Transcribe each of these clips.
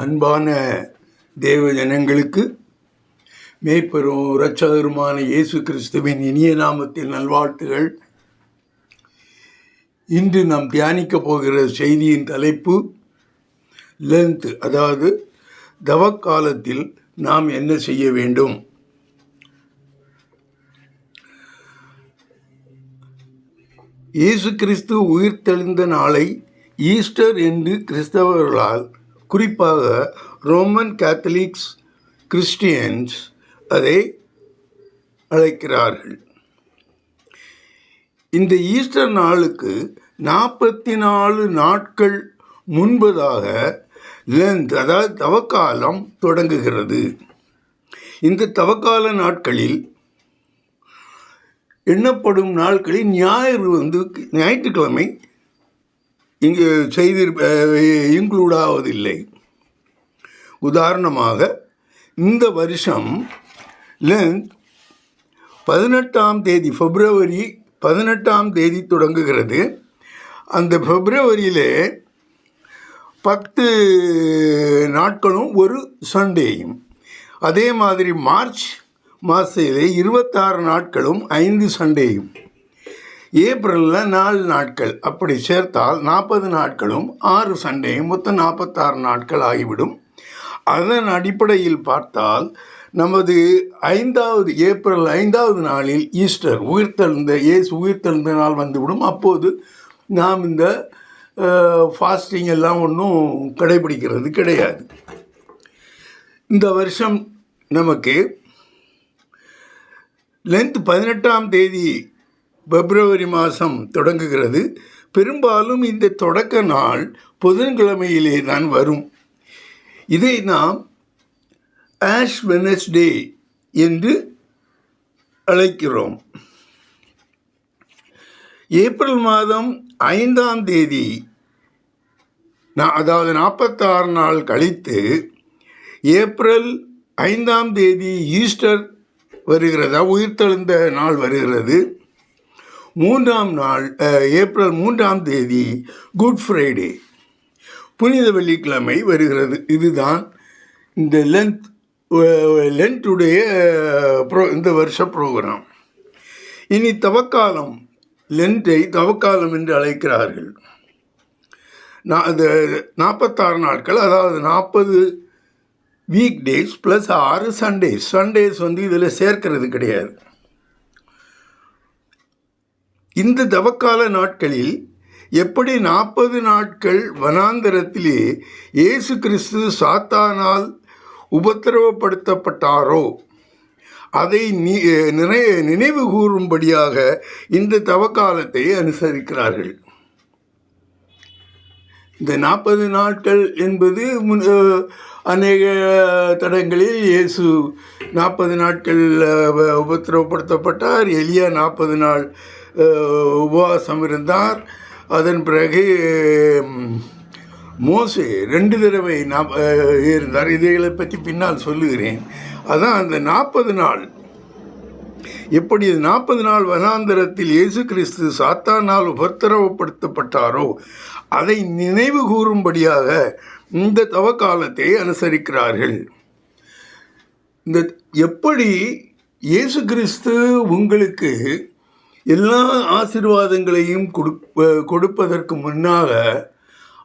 அன்பான தேவ ஜனங்களுக்கு மேய்ப்பெரும் இரட்சகருமான இயேசு கிறிஸ்துவின் இனிய நாமத்தில் நல்வாழ்த்துகள். இன்று நாம் தியானிக்க போகிற செய்தியின் தலைப்பு லென்த், அதாவது தவக்காலத்தில் நாம் என்ன செய்ய வேண்டும். இயேசு கிறிஸ்து உயிர்த்தெழுந்த நாளை ஈஸ்டர் என்று கிறிஸ்தவர்களால், குறிப்பாக ரோமன் கேத்தலிக்ஸ், கிறிஸ்டியன்ஸ் அதை அழைக்கிறார்கள். இந்த ஈஸ்டர் நாளுக்கு 44 நாட்கள் முன்பதாக லென்த், அதாவது தவக்காலம் தொடங்குகிறது. இந்த தவக்கால நாட்களில் எண்ணப்படும் நாட்களில் ஞாயிற்றுக்கிழமை இங்கு இன்க்ளூட் ஆவதில்லை. உதாரணமாக, இந்த வருஷம் லென்த் 18ஆம் தேதி, பிப்ரவரி 18ஆம் தேதி தொடங்குகிறது. அந்த பிப்ரவரியிலே 10 நாட்களும் ஒரு சண்டேயும், அதே மாதிரி மார்ச் மாதத்திலே 26 நாட்களும் 5 சண்டேயும், ஏப்ரலில் 4 நாட்கள், அப்படி சேர்த்தால் 40 நாட்களும் 6 சண்டேயும், மொத்தம் 46 நாட்கள் ஆகிவிடும். அதன் அடிப்படையில் பார்த்தால் நமது ஏப்ரல் 5ஆவது நாளில் ஈஸ்டர், இயேசு உயிர்த்தெழுந்த நாள் வந்துவிடும். அப்போது நாம் இந்த ஃபாஸ்டிங் எல்லாம் ஒன்றும் கடைபிடிக்கிறது கிடையாது. இந்த வருஷம் நமக்கு லென்த் 18ஆம் தேதி பிப்ரவரி மாதம் தொடங்குகிறது. பெரும்பாலும் இந்த தொடக்க நாள் புதன்கிழமையிலே தான் வரும். இதை நாம் ஆஷ் வெட்னஸ்டே என்று அழைக்கிறோம். ஏப்ரல் மாதம் 5ஆம் தேதி, அதாவது 46 நாள் கழித்து ஏப்ரல் 5ஆம் தேதி ஈஸ்டர் வருகிறதா, உயிர்த்தெழுந்த நாள் வருகிறது. 3ஆம் நாள், ஏப்ரல் 3ஆம் தேதி குட்-ஃப்ரைடே, புனித வெள்ளிக்கிழமை வருகிறது. இதுதான் இந்த லென்ட்டுடைய இந்த வருஷ ப்ரோக்ராம். இனி தவக்காலம், லென்ட்டை தவக்காலம் என்று அழைக்கிறார்கள். அது 46 நாட்கள், அதாவது 40 week days plus 6 Sundays. Sundays இதில் சேர்க்கிறது கிடையாது. இந்த தவக்கால நாட்களில் எப்படி 40 நாட்கள் வனாந்தரத்திலே இயேசு கிறிஸ்து சாத்தானால் உபத்திரவப்படுத்தப்பட்டாரோ அதை நினைவு கூறும்படியாக இந்த தவக்காலத்தை அனுசரிக்கிறார்கள். இந்த 40 நாட்கள் என்பது அநேக தடங்களில் இயேசு 40 நாட்கள் உபத்திரவப்படுத்தப்பட்டார். எலியா 40 நாள் உபவாசம் இருந்தார். அதன் பிறகு மோசே 2 தடவை இருந்தார். இதைகளை பற்றி பின்னால் சொல்லுகிறேன். அதான் அந்த 40 நாள், எப்படி 40 நாள் வனாந்தரத்தில் இயேசு கிறிஸ்து சாத்தானால் உபத்திரவப்படுத்தப்பட்டாரோ அதை நினைவு கூறும்படியாக இந்த தவக்காலத்தை அனுசரிக்கிறார்கள். எப்படி இயேசு கிறிஸ்து உங்களுக்கு எல்லா ஆசீர்வாதங்களையும் கொடுப்பதற்கு முன்னாக,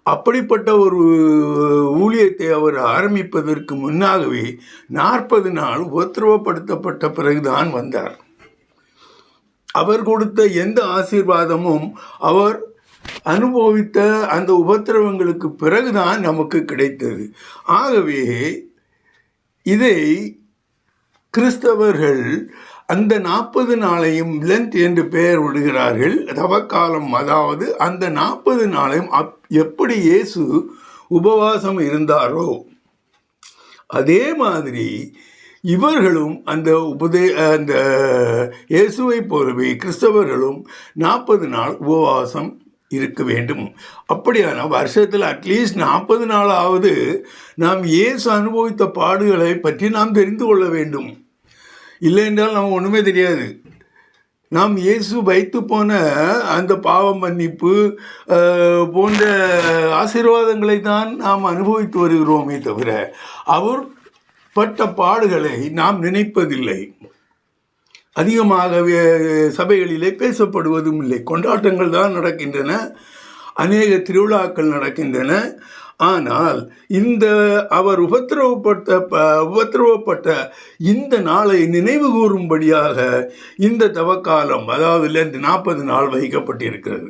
அப்படிப்பட்ட ஒரு ஊழியத்தை அவர் ஆரம்பிப்பதற்கு முன்னாகவே 40 நாள் உபத்திரவப்படுத்தப்பட்ட பிறகுதான் வந்தார். அவர் கொடுத்த எந்த ஆசீர்வாதமும் அவர் அனுபவித்த அந்த உபத்திரவங்களுக்கு பிறகுதான் நமக்கு கிடைத்தது. ஆகவே இதை கிறிஸ்தவர்கள் அந்த 40 நாளையும் லென்த் என்று பெயர் விடுகிறார்கள், தவக்காலம். அதாவது அந்த 40 நாளையும் எப்படி இயேசு உபவாசம் இருந்தாரோ அதே மாதிரி இவர்களும் அந்த இயேசுவை போலவே கிறிஸ்தவர்களும் 40 நாள் உபவாசம் இருக்க வேண்டும். அப்படியான வருஷத்தில் அட்லீஸ்ட் 40 நாளாவது நாம் இயேசு அனுபவித்த பாடுகளை பற்றி நாம் தெரிந்து கொள்ள வேண்டும். இல்லை என்றால் நம்ம ஒன்றுமே தெரியாது. நாம் இயேசு வைத்து போன அந்த பாவ மன்னிப்பு போன்ற ஆசீர்வாதங்களை தான் நாம் அனுபவித்து வருகிறோமே தவிர அவர் பட்ட பாடுகளை நாம் நினைப்பதில்லை. அதிகமாக சபைகளிலே பேசப்படுவதும் இல்லை. கொண்டாட்டங்கள் தான் நடக்கின்றன, அநேக திருவிழாக்கள் நடக்கின்றன. ஆனால் இந்த அவர் உபத்திரவப்பட்ட இந்த நாளை நினைவு கூறும்படியாக இந்த தவக்காலம், அதாவது 40 நாள் வகிக்கப்பட்டிருக்கிறது.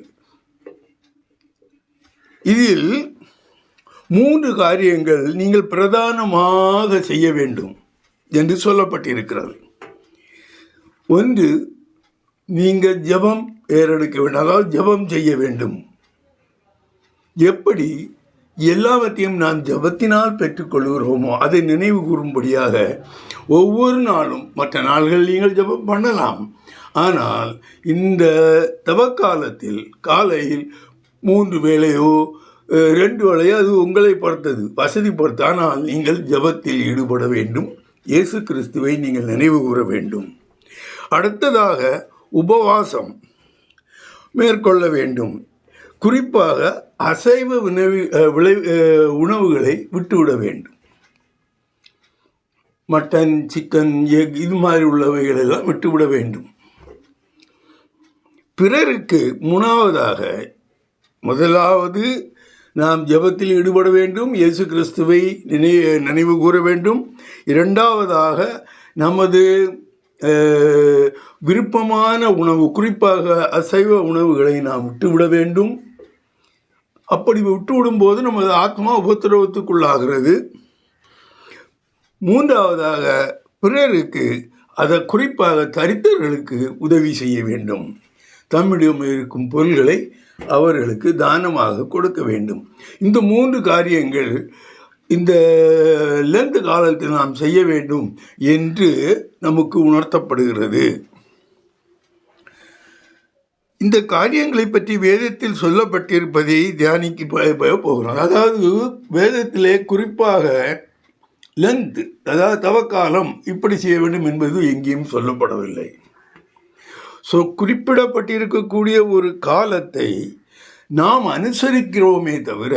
இதில் 3 காரியங்கள் நீங்கள் பிரதானமாக செய்ய வேண்டும் என்று சொல்லப்பட்டிருக்கிறது. ஒன்று, நீங்கள் ஜெபம் ஏறெடுக்க வேண்டும், அதாவது ஜெபம் செய்ய வேண்டும். எப்படி எல்லாவற்றையும் நாம் ஜெபத்தினால் பெற்றுக்கொள்கிறோமோ அதை நினைவு கூறும்படியாக ஒவ்வொரு நாளும், மற்ற நாள்கள் நீங்கள் ஜெபம் பண்ணலாம், ஆனால் இந்த தவக்காலத்தில் காலையில் 3 வேளையோ 2 வேளையோ அது உங்களை பொறுத்தது, வசதி பொறுத்து. ஆனால் நீங்கள் ஜெபத்தில் ஈடுபட வேண்டும். இயேசு கிறிஸ்துவை நீங்கள் நினைவு கூற வேண்டும். அடுத்ததாக உபவாசம் மேற்கொள்ள வேண்டும். குறிப்பாக அசைவ உணவுகளை விட்டுவிட வேண்டும். மட்டன், சிக்கன், எக் இது மாதிரி உள்ளவைகளெல்லாம் விட்டுவிட வேண்டும். பிறருக்கு முதலாவது நாம் ஜெபத்தில் ஈடுபட வேண்டும், இயேசு கிறிஸ்துவை நினைவு கூற வேண்டும். இரண்டாவதாக நமது விருப்பமான உணவு, குறிப்பாக அசைவ உணவுகளை நாம் விட்டுவிட வேண்டும். அப்படி விட்டுவிடும்போது நமது ஆத்மா உபத்திரவத்துக்குள்ளாகிறது. மூன்றாவதாக பிறருக்கு, அதை குறிப்பாக தரித்திரர்களுக்கு உதவி செய்ய வேண்டும். தம்மிடம் இருக்கும் பொருள்களை அவர்களுக்கு தானமாக கொடுக்க வேண்டும். இந்த 3 காரியங்கள் இந்த லெந்து காலத்தில் நாம் செய்ய வேண்டும் என்று நமக்கு உணர்த்தப்படுகிறது. இந்த காரியங்களை பற்றி வேதத்தில் சொல்லப்பட்டிருப்பதை தியானிக்க போகிறோம். அதாவது வேதத்திலே குறிப்பாக லெந்த், அதாவது தவக்காலம் இப்படி செய்ய வேண்டும் என்பது எங்கேயும் சொல்லப்படவில்லை. குறிப்பிடப்பட்டிருக்கக்கூடிய ஒரு காலத்தை நாம் அனுசரிக்கிறோமே தவிர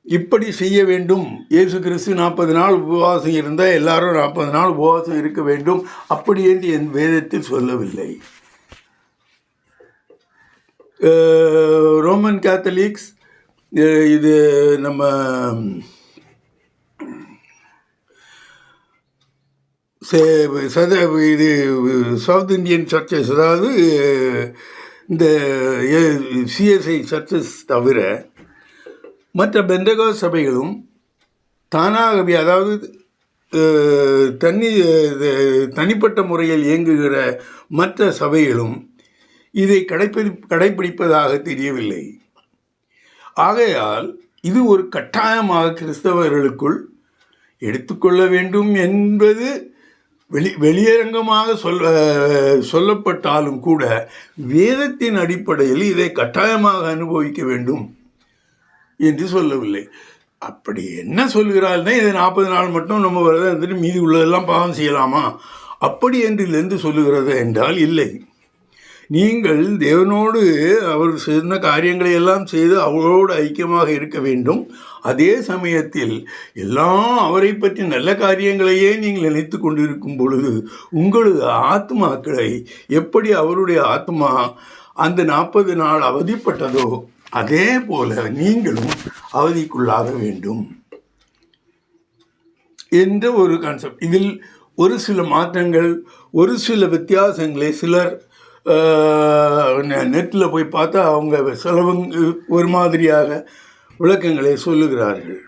இப்படி செய்ய வேண்டும், இயேசு கிறிஸ்து 40 நாள் உபவாசம் இருந்தால் எல்லாரும் 40 நாள் உபவாசம் இருக்க வேண்டும் அப்படி என்று என் வேதத்தில் சொல்லவில்லை. ரோமன் கேத்தலிக்ஸ், இது நம்ம இது சவுத் இந்தியன் சர்ச்சஸ், அதாவது இந்த சிஎஸ்ஐ சர்ச்சஸ் தவிர மற்ற பெந்தகோஸ்தே சபைகளும் தானாகவே, அதாவது தனிப்பட்ட முறையில் இயங்குகிற மற்ற சபைகளும் இதை கடைப்பிடிப்பதாக தெரியவில்லை. ஆகையால் இது ஒரு கட்டாயமாக கிறிஸ்தவர்களுக்குள் எடுத்துக்கொள்ள வேண்டும் என்பது வெளியரங்கமாக சொல்லப்பட்டாலும் கூட வேதத்தின் அடிப்படையில் இதை கட்டாயமாக அனுபவிக்க வேண்டும் என்று சொல்லவில்லை. அப்படி என்ன சொல்கிறாள்னா, இது 40 நாள் மட்டும் நம்ம விரதம் இருந்துட்டு மீதி உள்ளதெல்லாம் பாவம் செய்யலாமா அப்படி என்று சொல்லுகிறது என்றால் இல்லை. நீங்கள் தேவனோடு அவர் சொன்ன காரியங்களை எல்லாம் செய்து அவரோடு ஐக்கியமாக இருக்க வேண்டும். அதே சமயத்தில் எல்லாம் அவரை பற்றி நல்ல காரியங்களையே நீங்கள் நினைத்து கொண்டிருக்கும் பொழுது உங்களது ஆத்மாக்களை எப்படி அவருடைய ஆத்மா அந்த 40 நாள் அவதிப்பட்டதோ அதே போல நீங்களும் அவதிக்குள்ளாக வேண்டும் என்ற ஒரு கான்செப்ட். இதில் ஒரு சில மாற்றங்கள், ஒரு சில வித்தியாசங்களை சிலர் நெட்டில் போய் பார்த்தா அவங்க ஒரு மாதிரியாக விளக்கங்களை சொல்லுகிறார்கள்.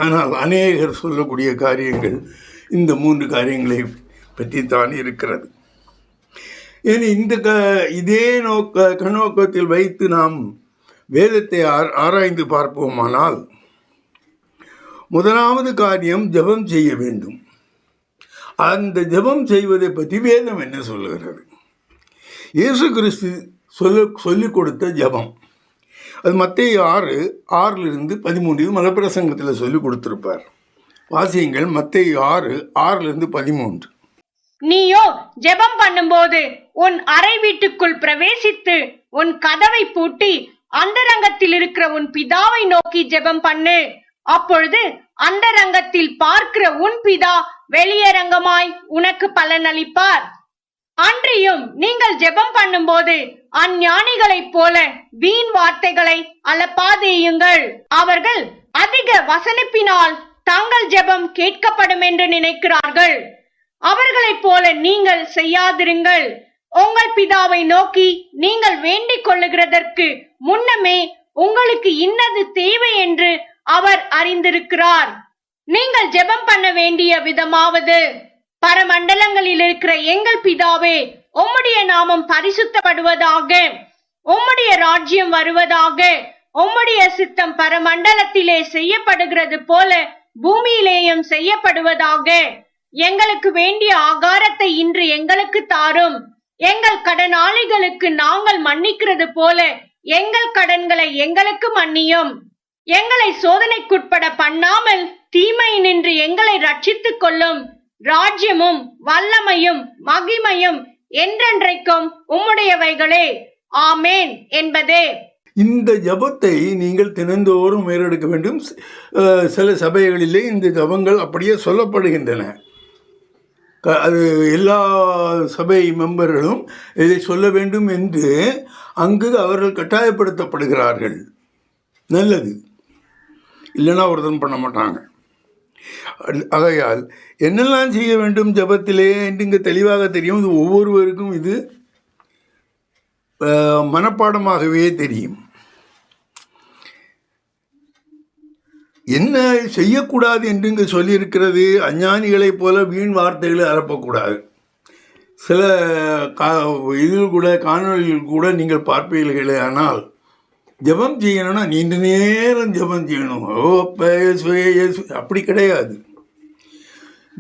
ஆனால் அநேகர் சொல்லக்கூடிய காரியங்கள் இந்த 3 காரியங்களை பற்றித்தான் இருக்கிறது. ஏன் இதே கண்ணோக்கத்தில் வைத்து நாம் வேதத்தை ஆராய்ந்து பார்ப்போமானால், முதலாவது காரியம் ஜெபம் செய்ய வேண்டும். அந்த ஜெபம் செய்வதை பற்றி வேதம் என்ன சொல்லுகிறது? இயேசு கிறிஸ்து சொல்லிக் கொடுத்த ஜெபம், அது மத்தேயு 6:6-13 மலைப்பிரசங்கத்தில் சொல்லிக் கொடுத்திருப்பார். வாசியங்கள் மத்தேயு 6:6-13. நீயோ ஜெபம் பண்ணும்போது உன் அறை வீட்டுக்குள் பிரவேசித்து உன் கதவை பூட்டி அந்தரங்கத்தில் இருக்கிற உன் பிதாவை நோக்கி ஜெபம் பண்ணு. அப்பொழுது அந்தரங்கத்தில் பார்க்கிற உன் பிதா வெளியரங்கமாய் உனக்கு பலனளிப்பார். அன்றியும் நீங்கள் ஜெபம் பண்ணும்போது அஞ்ஞானிகளைப் போல வீண் வார்த்தைகளை அலப்பாதேயுங்கள். அவர்கள் அதிக வசனிப்பினால் தங்கள் ஜெபம் கேட்கப்படும் என்று நினைக்கிறார்கள். அவர்களைப் போல நீங்கள் செய்யாதிருங்கள். உங்கள் பிதாவை நோக்கி நீங்கள் வேண்டிக் கொள்ளுகிறதற்கு முன்னமே உங்களுக்கு இன்னது தேவை என்று அவர் அறிந்திருக்கிறார். நீங்கள் ஜெபம் பண்ண வேண்டிய விதமாவது: பரமண்டலங்களில் இருக்கிற எங்கள் பிதாவே, உம்முடைய நாமம் பரிசுத்தப்படுவதாக, உம்முடைய ராஜ்யம் வருவதாக, உம்முடைய சித்தம் பரமண்டலத்திலே செய்யப்படுகிறது போல பூமியிலேயும் செய்யப்படுவதாக. எங்களுக்கு வேண்டிய ஆகாரத்தை இன்று எங்களுக்கு தாரும். எங்கள் கடனாளிகளுக்கு நாங்கள் மன்னிக்கிறது போல எங்கள் கடன்களை எங்களுக்கு மன்னியும். எங்களை சோதனைக்குட்பட பண்ணாமல் தீமையினின்று எங்களை ரட்சித்துக் கொள்ளும். ராஜ்யமும் வல்லமையும் மகிமையும் என்றென்றைக்கும் உம்முடையவைகளே. ஆமேன் என்பதே. இந்த ஜபத்தை நீங்கள் தினந்தோறும் மேலெடுக்க வேண்டும். சில சபைகளிலே இந்த ஜபங்கள் அப்படியே சொல்லப்படுகின்றன. அது எல்லா சபை மெம்பர்களும் இதை சொல்ல வேண்டும் என்று அங்கு அவர்கள் கட்டாயப்படுத்தப்படுகிறார்கள். நல்லது, இல்லைன்னா ஒருத்தன் பண்ண மாட்டாங்க. ஆகையால் என்னெல்லாம் செய்ய வேண்டும் ஜபத்திலே என்று இங்கே தெளிவாக தெரியும். இது ஒவ்வொருவருக்கும் இது மனப்பாடமாகவே தெரியும். என்ன செய்யக்கூடாது என்று இங்கு சொல்லியிருக்கிறது? அஞ்ஞானிகளைப் போல வீண் வார்த்தைகளை அறப்பக்கூடாது. சில இதில் கூட காணொலியில் கூட நீங்கள் பார்ப்பீர்களே, ஆனால் ஜபம் செய்யணும்னா நீண்ட நேரம் ஜபம் செய்யணும். அப்படி கிடையாது.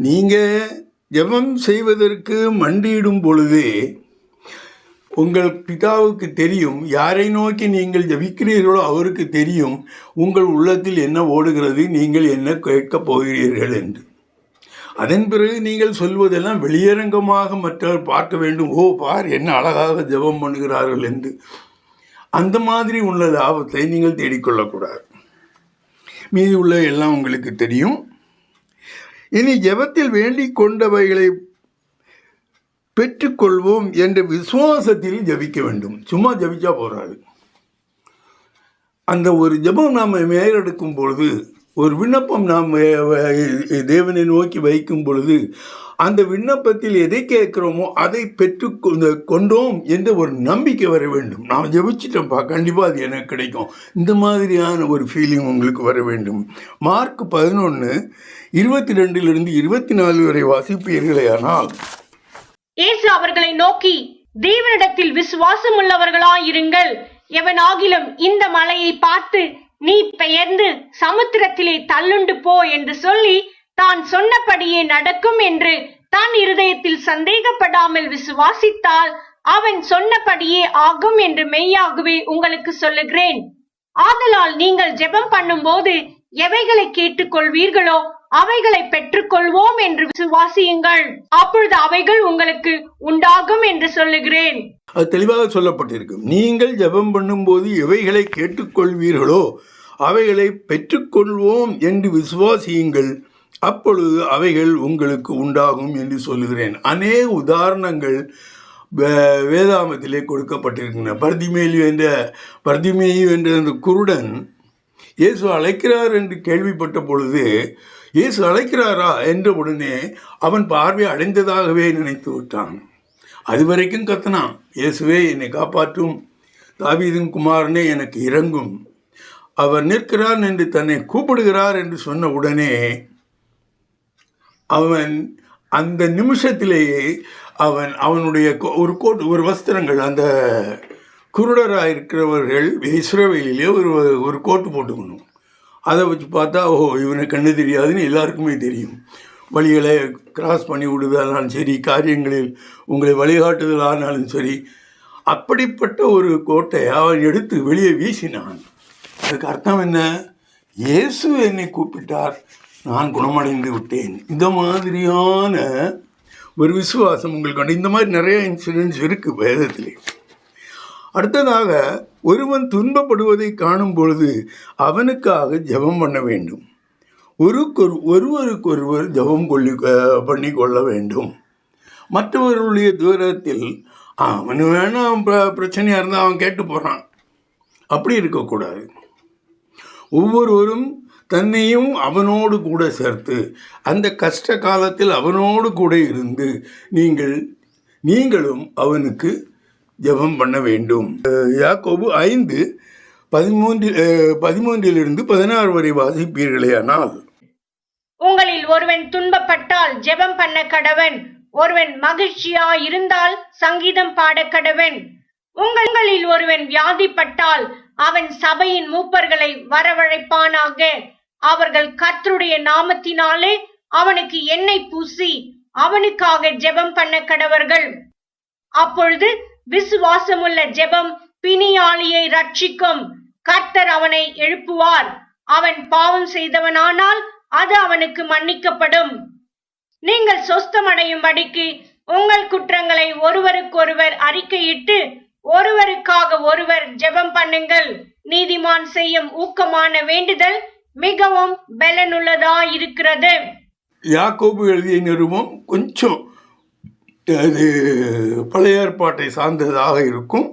நீங்கள் ஜபம் செய்வதற்கு மண்டியிடும் பொழுதே உங்கள் பிதாவுக்கு தெரியும். யாரை நோக்கி நீங்கள் ஜபிக்கிறீர்களோ அவருக்கு தெரியும் உங்கள் உள்ளத்தில் என்ன ஓடுகிறது, நீங்கள் என்ன கேட்கப் போகிறீர்கள் என்று. அதன் பிறகு நீங்கள் சொல்வதெல்லாம் வெளியரங்கமாக மற்றவர் பார்க்க வேண்டும். ஓ பார், என்ன அழகாக ஜபம் பண்ணுகிறார்கள் என்று. அந்த மாதிரி உள்ள லாபத்தை நீங்கள் தேடிக்கொள்ளக்கூடாது. மீதி உள்ள எல்லாம் உங்களுக்கு தெரியும். இனி ஜபத்தில் வேண்டிக் கொண்டவைகளை பெற்றுக்கொள்வோம் என்ற விசுவாசத்தில் ஜபிக்க வேண்டும். சும்மா ஜபிச்சா போறாது. அந்த ஒரு ஜபம் நாம் மேலெடுக்கும் பொழுது, ஒரு விண்ணப்பம் நாம் தேவனை நோக்கி வைக்கும் பொழுது, அந்த விண்ணப்பத்தில் எதை கேட்கிறோமோ அதை பெற்று கொண்டோம் என்ற ஒரு நம்பிக்கை வர வேண்டும். நாம் ஜபிச்சிட்டோம்ப்பா, கண்டிப்பாக அது எனக்கு கிடைக்கும், இந்த மாதிரியான ஒரு ஃபீலிங் உங்களுக்கு வர வேண்டும். மார்க் 11:22 24 வரை வாசிப்பீர்களே. ஆனால் இயேசு அவர்களை நோக்கி, தேவனிடத்தில் விசுவாசம் உள்ளவர்களாயிருங்கள். எவனாகிலும் இந்த மலையை பார்த்து நீ பெயர்ந்து சமுத்திரத்திலே தள்ளுண்டு போ என்று சொல்லி தான் சொன்னபடியே நடக்கும் என்று தான் இருதயத்தில் சந்தேகப்படாமல் விசுவாசித்தால் அவன் சொன்னபடியே ஆகும் என்று மெய்யாகவே உங்களுக்கு சொல்லுகிறேன். ஆதலால் நீங்கள் ஜெபம் பண்ணும் போது எவைகளை கேட்டுக்கொள்வீர்களோ அவைகளை பெற்றுக்கொள்வோம் என்று விசுவாசியுங்கள். அப்பொழுது அவைகள் உங்களுக்கு உண்டாகும் என்று சொல்லுகிறேன். அது தெளிவாக சொல்லப்பட்டிருக்கும். நீங்கள் ஜெபம் பண்ணும்போது எவைகளை கேட்டுக்கொள்வீர்களோ அவைகளை பெற்றுக்கொள்வோம் என்று விசுவாசியுங்கள், அப்பொழுது அவைகள் உங்களுக்கு உண்டாகும் என்று சொல்லுகிறேன். அநேக உதாரணங்கள் வேதாமத்திலே கொடுக்கப்பட்டிருக்கின்றன. பர்திமேயு என்ற அந்த குருடன் இயேசு அழைக்கிறார் என்று கேள்விப்பட்ட பொழுது, இயேசு அழைக்கிறாரா என்ற உடனே அவன் பார்வை அடைந்ததாகவே நினைத்து விட்டான். அது வரைக்கும் கத்தனான், இயேசுவே என்னை காப்பாற்றும், தாவீதின் குமாரனே எனக்கு இறங்கும். அவர் நிற்கிறார் என்று தன்னை கூப்பிடுகிறார் என்று சொன்ன உடனே அவன் அந்த நிமிஷத்திலேயே அவனுடைய ஒரு வஸ்திரங்கள், அந்த குருடராக இருக்கிறவர்கள் இஸ்ரவேலிலே ஒரு கோட்டு போட்டுக்கணும். அதை வச்சு பார்த்தா, ஓஹோ இவனை கண்ணு தெரியாதுன்னு எல்லாருக்குமே தெரியும். வழிகளை கிராஸ் பண்ணி விடுதலாலும் சரி, காரியங்களில் உங்களை வழிகாட்டுதலானாலும் சரி, அப்படிப்பட்ட ஒரு கோட்டை அவன் எடுத்து வெளியே வீசினான். அதுக்கு அர்த்தம் என்ன? இயேசு என்னை கூப்பிட்டார், நான் குணமடைந்து விட்டேன். இந்த மாதிரியான ஒரு விசுவாசம் உங்களுக்கு உண்டு. இந்த மாதிரி நிறைய இன்சிடென்ட்ஸ் இருக்குது வேதத்திலே. அடுத்ததாக, ஒருவன் துன்பப்படுவதை காணும் பொழுது அவனுக்காக ஜெபம் பண்ண வேண்டும். ஒருவருக்கொருவர் ஜெபம் பண்ணி கொள்ள வேண்டும். மற்றவர்களுடைய தூரத்தில் அவனு வேணாம் பிரச்சனையாக இருந்தால் அவன் கேட்டு போகிறான், அப்படி இருக்கக்கூடாது. ஒவ்வொருவரும் தன்னையும் அவனோடு கூட சேர்த்து அந்த கஷ்ட காலத்தில் அவனோடு கூட இருந்து நீங்களும் அவனுக்கு ஜெபம் பண்ண வேண்டும். யாக்கோபு 5:13-16 வரை வாசிப்பீர்களேயானால், உங்களில் ஒருவன் துன்பப்பட்டால் ஜெபம் பண்ண கடவன், ஒருவன் மகிழ்ச்சியா இருந்தால் சங்கீதம் பாட கடவன். உங்களில் ஒருவன் வியாதிப்பட்டால் அவன் சபையின் மூப்பர்களை வரவழைப்பானாக. அவர்கள் கர்த்தருடைய நாமத்தினாலே அவனுக்கு எண்ணெய் பூசி அவனுக்காக ஜெபம் பண்ண கடவர்கள். அப்பொழுது விசுவாசமுள்ள ஜெபம் பிணியாளியை ரட்சிக்கும். கர்த்தர் அவனை எழுப்புவார். அவன் பாவம் செய்தவனானால் அது அவனுக்கு மன்னிக்கப்படும். நீங்கள் சொஸ்தமடையும்படிக்கு உங்கள் குற்றங்களை ஒருவருக்கொருவர் அறிக்கையிட்டு ஒருவருக்காக ஒருவர் ஜெபம் பண்ணுங்கள். நீதிமான் செய்யும் ஊக்கமான வேண்டுதல் மிகவும் பலனுள்ளதாயிருக்கிறது. யாக்கோபு எழுதிய நிருபம் கொஞ்சம் அது பழைய ஏற்பாட்டை சார்ந்ததாக இருக்கும்.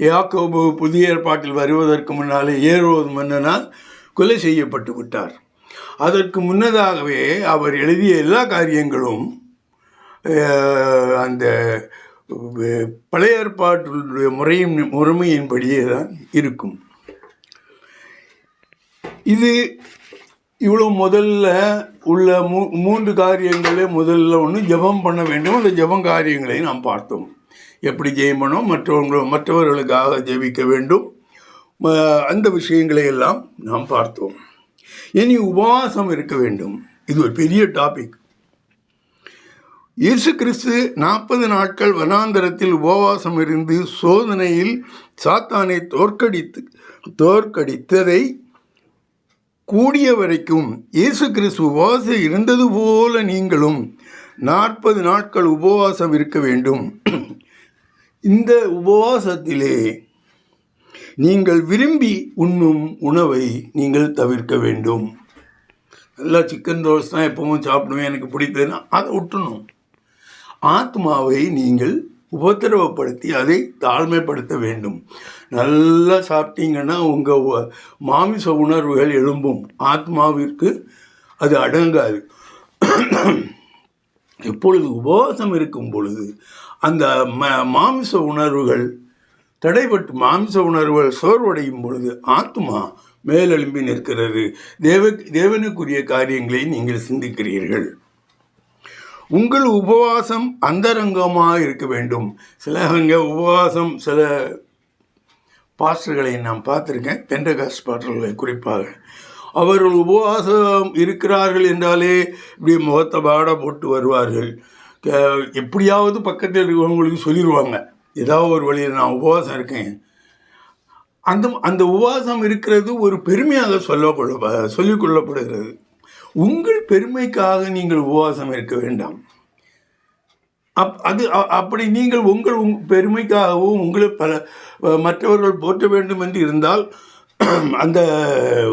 யாக்கோபு புதிய ஏற்பாட்டில் வருவதற்கு முன்னாலே ஏரோது மன்னனால் கொலை செய்யப்பட்டு விட்டார். அதற்கு முன்னதாகவே அவர் எழுதிய எல்லா காரியங்களும் அந்த பழைய ஏற்பாட்டுடைய முறைமையின்படியே தான் இருக்கும். இது இவ்வளோ முதல்ல உள்ள 3 காரியங்களே முதல்ல ஒன்று ஜெபம் பண்ண வேண்டும். அந்த ஜெபம் காரியங்களை நாம் பார்த்தோம். எப்படி ஜெபம் மற்றவர்களுக்காக ஜெபிக்க வேண்டும், அந்த விஷயங்களை எல்லாம் நாம் பார்த்தோம். இனி உபவாசம் இருக்க வேண்டும். இது ஒரு பெரிய டாபிக். இயேசு கிறிஸ்து 40 நாட்கள் வனாந்தரத்தில் உபவாசம் இருந்து சோதனையில் சாத்தானை தோற்கடித்ததை கூடிய வரைக்கும் இயேசு கிறிஸ்து உபவாசம் இருந்தது போல நீங்களும் 40 நாட்கள் உபவாசம் இருக்க வேண்டும். இந்த உபவாசத்திலே நீங்கள் விரும்பி உண்ணும் உணவை நீங்கள் தவிர்க்க வேண்டும். நல்லா சிக்கன் தோசை தான் எப்பவும் சாப்பிடுவேன், எனக்கு பிடித்ததுன்னா அதை விட்டுணும். ஆத்மாவை நீங்கள் உபத்திரவப்படுத்தி அதை தாழ்மைப்படுத்த வேண்டும். நல்லா சாப்பிட்டீங்கன்னா உங்கள் மாமிச உணர்வுகள் எழும்பும், ஆத்மாவிற்கு அது அடங்காது. எப்பொழுது உபவாசம் இருக்கும் பொழுது அந்த மாமிச உணர்வுகள் தடைபட்டு மாமிச உணர்வுகள் சோர்வடையும் பொழுது ஆத்மா மேலெழும்பி நிற்கிறது. தேவனுக்குரிய காரியங்களை நீங்கள் சிந்திக்கிறீர்கள். உங்கள் உபவாசம் அந்தரங்கமாக இருக்க வேண்டும். சிலவங்க உபவாசம், சில பாஸ்டர்களை நான் பார்த்துருக்கேன், பெண்டகாஸ்ட் பாஸ்டர்களை குறிப்பாக, அவர்கள் உபவாசம் இருக்கிறார்கள் என்றாலே இப்படி முகத்தை பாட போட்டு வருவார்கள். எப்படியாவது பக்கத்தில் இருக்கிறவங்களுக்கு சொல்லிடுவாங்க, ஏதாவது ஒரு வழியில் நான் உபவாசம் இருக்கேன். அந்த உபவாசம் இருக்கிறது ஒரு பெருமையாக சொல்லிக்கொள்ளப்படுகிறது. உங்கள் பெருமைக்காக நீங்கள் உபவாசம் இருக்க வேண்டாம். அப்படி நீங்கள் உங்கள் பெருமைக்காகவும் உங்களை மற்றவர்கள் போற்ற வேண்டும் என்று இருந்தால் அந்த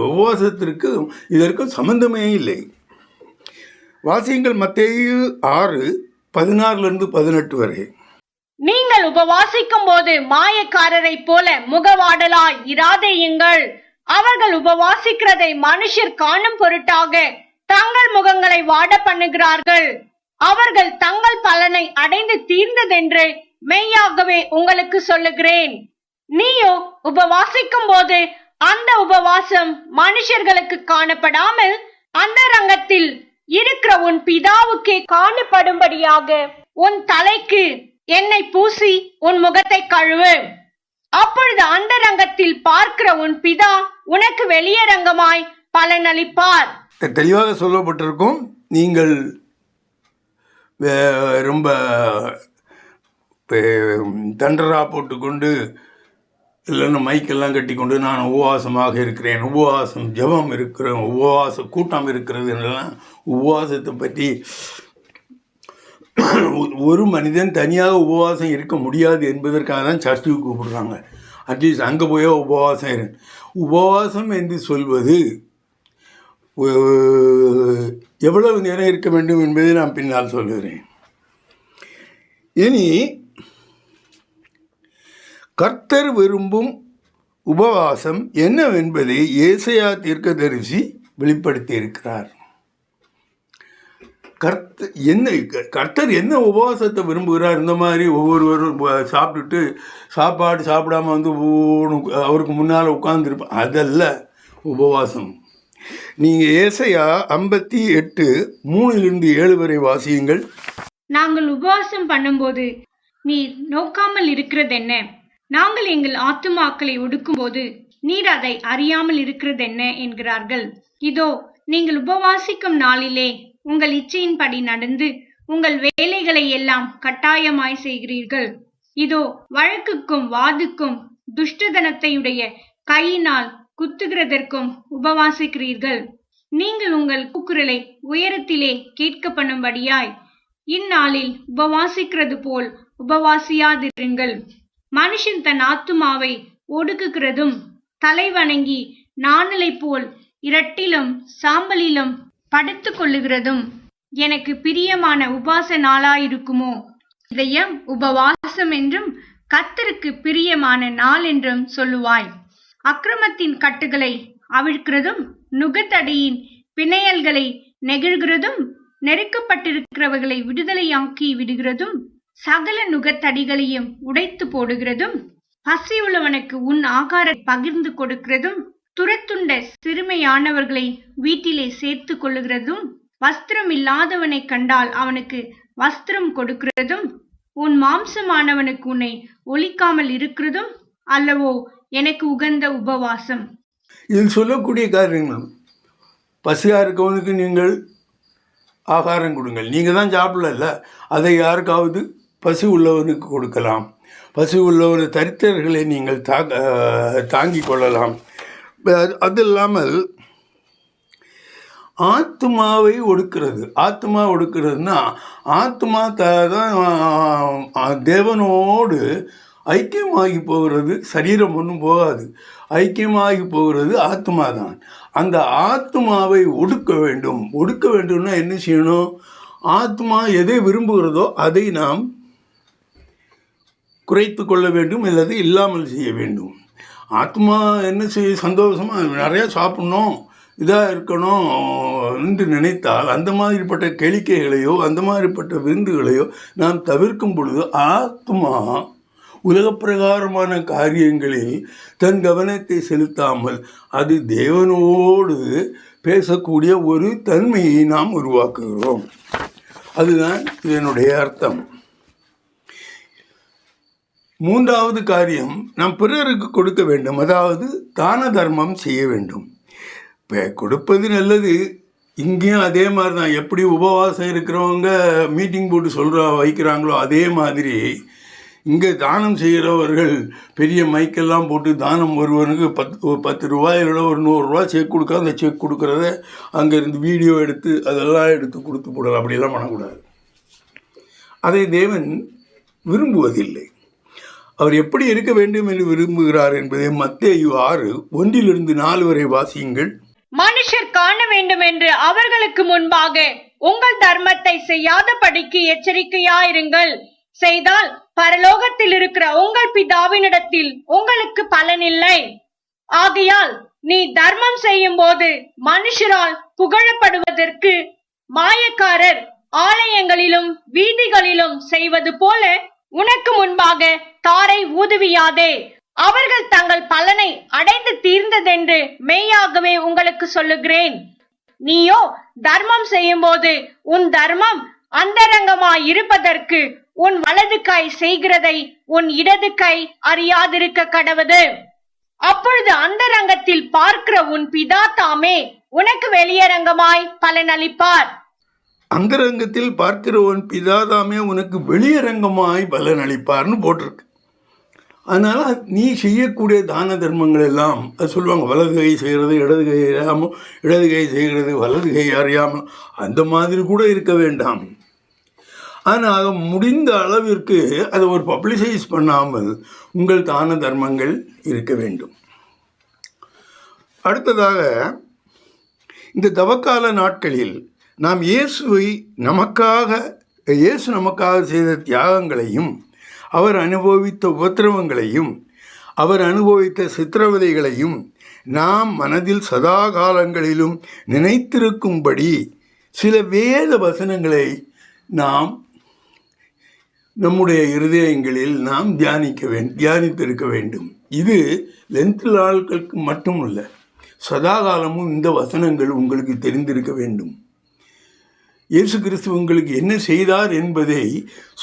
உபவாசத்திற்கு இதற்கு சம்பந்தமே இல்லை. வாசியுங்கள் மத்தேயு 6:16-18 வரை. நீங்கள் உபவாசிக்கும் போது மாயக்காரரை போல முகவாடலாய் இராதேயுங்கள். அவர்கள் உபவாசிக்கிறதை மனுஷர் காணும் பொருட்டாக தங்கள் முகங்களை வாட பண்ணுகிறார்கள். அவர்கள் தங்கள் பலனை அடைந்து தீர்ந்ததென்று மெய்யாகவே உங்களுக்கு சொல்லுகிறேன். நீயோ உபவாசிக்கும் போது அந்த உபவாசம் மனுஷர்களுக்கு காணப்படாமல் அந்தரங்கத்தில் இருக்கிற உன் பிதாவுக்கே காணப்படும்படியாக உன் தலைக்கு எண்ணெய் பூசி உன் முகத்தை கழுவு. அப்பொழுது அந்தரங்கத்தில் பார்க்கிற உன் பிதா உனக்கு வெளியரங்கமாய் பலனளிப்பார். தெளிவாக சொல்லப்பட்டிருக்கும். நீங்கள் ரொம்ப தண்டரா போட்டுக்கொண்டு இல்லைன்னா மைக்கெல்லாம் கட்டி கொண்டு நான் உபவாசமாக இருக்கிறேன், உபவாசம் ஜெபம் இருக்கிறேன், உபவாச கூட்டம் இருக்கிறது என்றெல்லாம் உபவாசத்தை பற்றி ஒரு மனிதன் தனியாக உபவாசம் இருக்க முடியாது என்பதற்காக தான் சர்ச்சுக்கு கூப்பிடுறாங்க. அட்லீஸ்ட் அங்கே போய் உபவாசம் இரு. உபவாசம் என்று சொல்வது எவ்வளவு நேரம் இருக்க வேண்டும் என்பதை நான் பின்னால் சொல்லுகிறேன். இனி கர்த்தர் விரும்பும் உபவாசம் என்னவென்பதை ஏசாயா தீர்க்கதரிசி வெளிப்படுத்தி இருக்கிறார். கர்த்தர் என்ன உபவாசத்தை விரும்புகிறார்? இந்த மாதிரி ஒவ்வொருவரும் சாப்பிட்டுட்டு சாப்பாடு சாப்பிடாம வந்து அவருக்கு முன்னால் உட்கார்ந்துருப்பார், அதல்ல உபவாசம். நீங்கள் ஏசாயா 58:3-7 வரை வாசியுங்கள். நாங்கள் உபவாசம் பண்ணும்போது நீர் நோக்காமல் இருக்கிறதென்ன? நாங்கள் எங்கள் ஆத்துமாக்களை ஒடுக்கும்போது நீர் அதை அறியாமல் இருக்கிறதென்ன என்கிறார்கள். இதோ நீங்கள் உபவாசிக்கும் நாளிலே உங்கள் இச்சையின்படி நடந்து உங்கள் வேலைகளை எல்லாம் கட்டாயமாய் செய்கிறீர்கள். இதோ வழக்குக்கும் வாதுக்கும் துஷ்டதனத்தையுடைய கையினால் குத்துகிறதற்கும் உபவாசிக்கிறீர்கள். நீங்கள் உங்கள் கூக்குரலை உயரத்திலே கேட்க பண்ணும்படியாய் இந்நாளில் உபவாசிக்கிறது போல் உபவாசியாதிருங்கள். மனுஷன் தன் ஆத்துமாவை ஒடுக்குகிறதும் தலை வணங்கி நாணலை போல் இரட்டிலும் சாம்பலிலும் படுத்து கொள்ளுகிறதும் எனக்கு பிரியமான உபாச நாளாயிருக்குமோ? இதையும் உபவாசம் என்றும் கர்த்தருக்கு பிரியமான நாள் என்றும் சொல்லுவாய். அக்கிரமத்தின் கட்டுகளை அவிழ்க்கிறதும் நுகத்தடியின் பிணையல்களை நெகிழ்கிறதும் நெருக்கப்பட்டிருக்கிறவர்களை விடுதலையாக்கி விடுகிறதும் சகல நுகத்தடிகளையும் உடைத்து போடுகிறதும் பசியுள்ளவனுக்கு உன் ஆகாரத்தை பகிர்ந்து கொடுக்கிறதும் துரத்துண்ட சிறுமையானவர்களை வீட்டிலே சேர்த்து கொள்ளுகிறதும் வஸ்திரம் இல்லாதவனை கண்டால் அவனுக்கு வஸ்திரம் கொடுக்கிறதும் உன் மாம்சமானவனுக்கு உன்னை ஒழிக்காமல் இருக்கிறதும் அல்லவோ எனக்கு உகந்த உபவாசம். இதில் சொல்லக்கூடிய காரியங்கள், பசியா இருக்கவனுக்கு நீங்கள் ஆகாரம் கொடுங்கள். நீங்கள் தான் சாப்பிடல, அதை யாருக்காவது பசி உள்ளவனுக்கு கொடுக்கலாம். பசி உள்ளவர் தரித்திரர்களை நீங்கள் தாங்கிக் கொள்ளலாம். அது இல்லாமல் ஆத்மாவை ஒடுக்கிறது. ஆத்மா ஒடுக்கிறதுனா ஆத்மா தான் தேவனோடு ஐக்கியமாகி போகிறது. சரீரம் ஒன்றும் போகாது, ஐக்கியமாகி போகிறது ஆத்மா தான். அந்த ஆத்மாவை ஒடுக்க வேண்டும். ஒடுக்க வேண்டும்னா என்ன செய்யணும்? ஆத்மா எதை விரும்புகிறதோ அதை நாம் குறைத்து கொள்ள வேண்டும், அல்லது இல்லாமல் செய்ய வேண்டும். ஆத்மா என்ன செய்ய சந்தோஷமாக நிறையா சாப்பிட்ணும், இதாக இருக்கணும் என்று நினைத்தால் அந்த மாதிரிப்பட்ட கேளிக்கைகளையோ அந்த மாதிரிப்பட்ட விருந்துகளையோ நாம் தவிர்க்கும் பொழுது ஆத்மா உலகப்பிரகாரமான காரியங்களில் தன் கவனத்தை செலுத்தாமல் அது தேவனோடு பேசக்கூடிய ஒரு தன்மையை நாம் உருவாக்குகிறோம். அதுதான் இதனுடைய அர்த்தம். மூன்றாவது காரியம், நாம் பிறருக்கு கொடுக்க வேண்டும், அதாவது தான தர்மம் செய்ய வேண்டும். இப்போ கொடுப்பது நல்லது. இங்கேயும் அதே மாதிரி தான். எப்படி உபவாசம் இருக்கிறவங்க மீட்டிங் போட்டு வைக்கிறாங்களோ அதே மாதிரி இங்கே தானம் செய்கிறவர்கள் பெரிய மைக்கெல்லாம் போட்டு தானம் ஒருவனுக்கு 10 ரூபாயில் ஒரு 100 ரூபா செக் கொடுக்க, அந்த செக் கொடுக்குறத அங்கேருந்து வீடியோ எடுத்து அதெல்லாம் எடுத்து கொடுத்து போடலாம். அப்படியெல்லாம் பண்ணக்கூடாது. அதை தேவன் விரும்புவதில்லை. அவர் எப்படி இருக்க வேண்டும் என்று விரும்புகிறார் என்பதை மத்தேயு 6:1-4 வரை வாசியுங்கள். மனுஷர் காண வேண்டும் என்று அவர்களுக்கு முன்பாக உங்கள் தர்மத்தை செய்யாதபடிக்கு எச்சரிக்கையாயிருங்கள். செய்தால் பரலோகத்தில் இருக்கிற உங்கள் பிதாவினிடத்தில் உங்களுக்கு பலனில்லை. ஆகையால் நீ தர்மம் செய்யும் போது மனுஷரால் புகழப்படுவதற்கு மாயக்காரர் ஆலயங்களிலும் வீதிகளிலும் செய்வது போல உனக்கு முன்பாக தாரை ஊதுவியாதே. அவர்கள் தங்கள் பலனை அடைந்து தீர்ந்ததென்று மெய்யாகவே உங்களுக்கு சொல்லுகிறேன். நீயோ தர்மம் செய்யும் போது உன் தர்மம் அந்தரங்கமாய் இருப்பதற்கு உன் வலது கை செய்கிறதை உன் இடது கை அறியாதிருக்க கடவது. அப்பொழுது அந்தரங்கத்தில் பார்க்கிற உன் பிதா தாமே உனக்கு வெளியரங்கமாய் பலனளிப்பார். அந்தரங்கத்தில் பார்க்கிறவன் பிதாதாமே உனக்கு வெளியரங்கமாய் பலனளிப்பார்னு போட்டிருக்கு. அதனால் நீ செய்யக்கூடிய தான தர்மங்கள் எல்லாம், அது சொல்லுவாங்க, வலது கை செய்கிறது இடது கை அறியாமல், இடது கை செய்கிறது வலது கை அறியாமல், அந்த மாதிரி கூட இருக்க வேண்டாம். ஆனால் முடிந்த அளவிற்கு அதை ஒரு பப்ளிசைஸ் பண்ணாமல் உங்கள் தான தர்மங்கள் இருக்க வேண்டும். அடுத்ததாக, இந்த தவக்கால நாட்களில் நாம் இயேசு நமக்காக செய்த தியாகங்களையும், அவர் அனுபவித்த உபத்திரவங்களையும், அவர் அனுபவித்த சித்திரவதைகளையும் நாம் மனதில் சதா காலங்களிலும் நினைத்திருக்கும்படி சில வேத வசனங்களை நம்முடைய இருதயங்களில் நாம் தியானித்திருக்க வேண்டும். இது லென்த் நாட்களுக்கு மட்டுமல்ல, சதா காலமும் இந்த வசனங்கள் உங்களுக்கு தெரிந்திருக்க வேண்டும். இயேசு கிறிஸ்து உங்களுக்கு என்ன செய்தார் என்பதை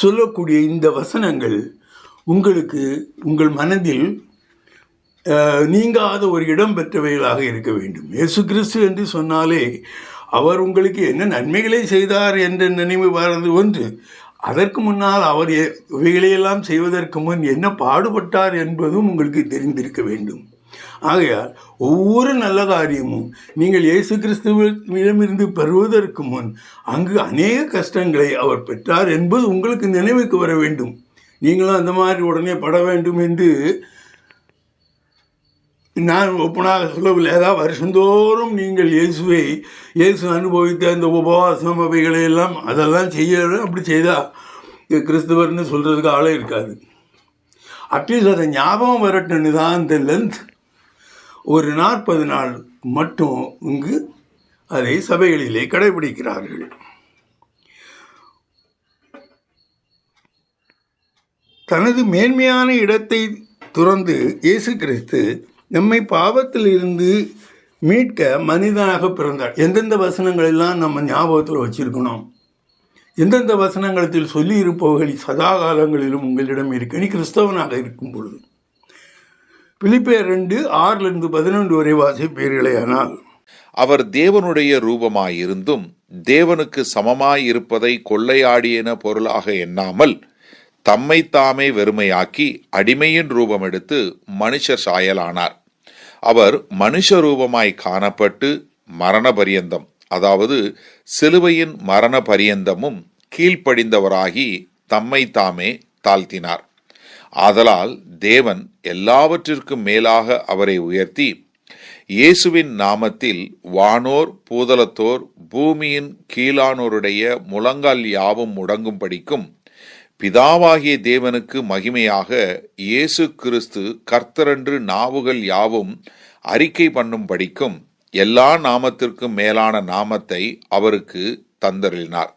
சொல்லக்கூடிய இந்த வசனங்கள் உங்களுக்கு உங்கள் மனதில் நீங்காத ஒரு இடம் பெற்றவைகளாக இருக்க வேண்டும். இயேசு கிறிஸ்து என்று சொன்னாலே அவர் உங்களுக்கு என்ன நன்மைகளை செய்தார் என்ற நினைவு வரது ஒன்று. அதற்கு முன்னால் அவர் இவைகளையெல்லாம் செய்வதற்கு முன் என்ன பாடுபட்டார் என்பதும் உங்களுக்கு தெரிந்திருக்க வேண்டும். ஆகையால் ஒவ்வொரு நல்ல காரியமும் நீங்கள் இயேசு கிறிஸ்துவிடமிருந்து பெறுவதற்கு முன் அங்கு அநேக கஷ்டங்களை அவர் பெற்றார் என்பது உங்களுக்கு நினைவுக்கு வர வேண்டும். நீங்களும் அந்த மாதிரி உடனே பட வேண்டும் என்று நான் ஒப்பனாக சொல்லவில்லை. ஏதாவது வருஷந்தோறும் நீங்கள் இயேசு அனுபவித்த அந்த உபவாசம் அவைகளையெல்லாம் அதெல்லாம் செய்ய அப்படி செய்தால் கிறிஸ்துவர்னு சொல்கிறதுக்கு ஆளே இருக்காது. அட்லீஸ்ட் அதை ஞாபகம் வரட்டுன்னு தான் இந்த லென்த் ஒரு 40 நாள் மட்டும் இங்கு அதை சபைகளிலே கடைபிடிக்கிறார்கள். தனது மேன்மையான இடத்தை துறந்து இயேசு கிறிஸ்து நம்மை பாவத்தில் இருந்து மீட்க மனிதனாக பிறந்தார். எந்தெந்த வசனங்களெல்லாம் நம்ம ஞாபகத்தில் வச்சிருக்கணும், எந்தெந்த வசனங்களத்தில் சொல்லி இருப்பவர்கள் சதா காலங்களிலும் உங்களிடம் இருக்க நீ கிறிஸ்தவனாக இருக்கும் பொழுது. பிலிப்பியர் 2:6-11 வரை வாசிப்பீர்களேயானால், அவர் தேவனுடைய ரூபமாயிருந்தும் தேவனுக்கு சமமாயிருப்பதை கொள்ளையாடியன பொருளாக எண்ணாமல் தம்மைத்தாமே வெறுமையாக்கி அடிமையின் ரூபம் எடுத்து மனுஷர் சாயலானார். அவர் மனுஷ ரூபமாய் காணப்பட்டு மரண பரியந்தம், அதாவது சிலுவையின் மரண பரியந்தமும் கீழ்ப்படிந்தவராகி தம்மைத்தாமே தாழ்த்தினார். ஆதலால் தேவன் எல்லாவற்றிற்கும் மேலாக அவரை உயர்த்தி இயேசுவின் நாமத்தில் வானோர் பூதலத்தோர் பூமியின் கீழானோருடைய முழங்கால் யாவும் முடங்கும்படிக்கும் பிதாவாகிய தேவனுக்கு மகிமையாக இயேசு கிறிஸ்து கர்த்தரென்று நாவுகள் யாவும் அறிக்கை பண்ணும்படிக்கும் எல்லா நாமத்திற்கும் மேலான நாமத்தை அவருக்கு தந்தருளினார்.